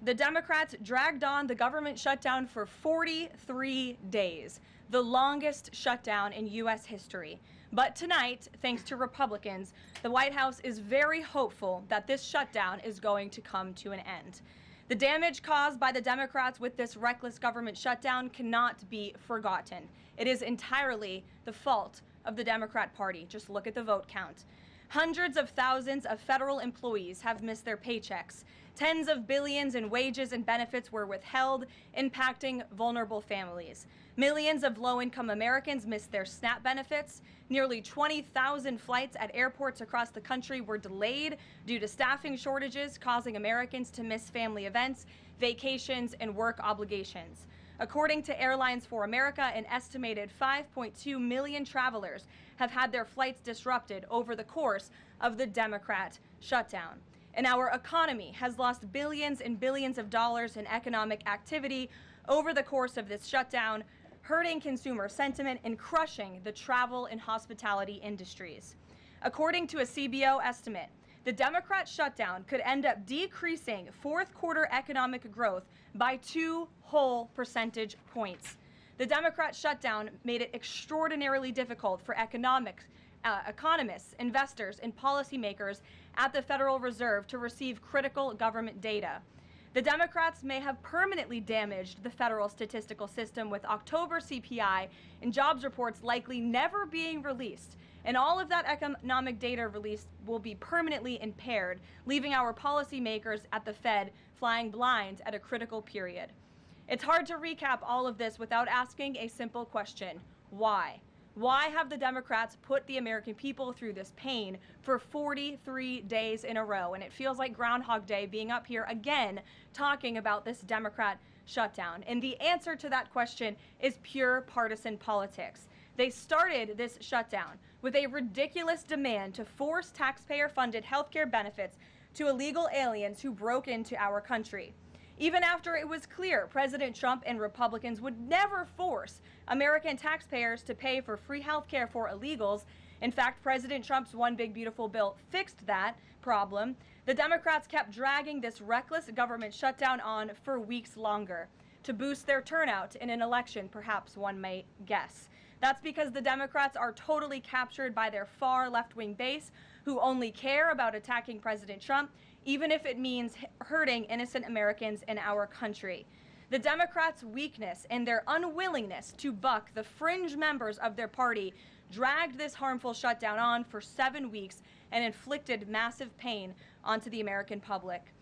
The Democrats dragged on the government shutdown for 43 days, the longest shutdown in U.S. history. But tonight, thanks to Republicans, the White House is very hopeful that this shutdown is going to come to an end. The damage caused by the Democrats with this reckless government shutdown cannot be forgotten. It is entirely the fault of the Democrat Party. Just look at the vote count. Hundreds of thousands of federal employees have missed their paychecks. Tens of billions in wages and benefits were withheld, impacting vulnerable families. Millions of low-income Americans missed their SNAP benefits. Nearly 20,000 flights at airports across the country were delayed due to staffing shortages, causing Americans to miss family events, vacations, and work obligations. According to Airlines for America, an estimated 5.2 million travelers have had their flights disrupted over the course of the Democrat shutdown. And our economy has lost billions and billions of dollars in economic activity over the course of this shutdown, hurting consumer sentiment and crushing the travel and hospitality industries. According to a CBO estimate, the Democrat shutdown could end up decreasing fourth quarter economic growth by 2 whole percentage points. The Democrat shutdown made it extraordinarily difficult for economists, investors, and policymakers at the Federal Reserve to receive critical government data. The Democrats may have permanently damaged the federal statistical system, with October CPI and jobs reports likely never being released. And all of that economic data released will be permanently impaired, leaving our policymakers at the Fed flying blind at a critical period. It's hard to recap all of this without asking a simple question: why? Why have the Democrats put the American people through this pain for 43 days in a row? And it feels like Groundhog Day being up here again talking about this Democrat shutdown. And the answer to that question is pure partisan politics. They started this shutdown with a ridiculous demand to force taxpayer-funded healthcare benefits to illegal aliens who broke into our country. Even after it was clear President Trump and Republicans would never force American taxpayers to pay for free health care for illegals. In fact, President Trump's One Big Beautiful Bill fixed that problem. The Democrats kept dragging this reckless government shutdown on for weeks longer to boost their turnout in an election, perhaps one might guess. That's because the Democrats are totally captured by their far left-wing base, who only care about attacking President Trump, even if it means hurting innocent Americans in our country. The Democrats' weakness and their unwillingness to buck the fringe members of their party dragged this harmful shutdown on for 7 weeks and inflicted massive pain onto the American public.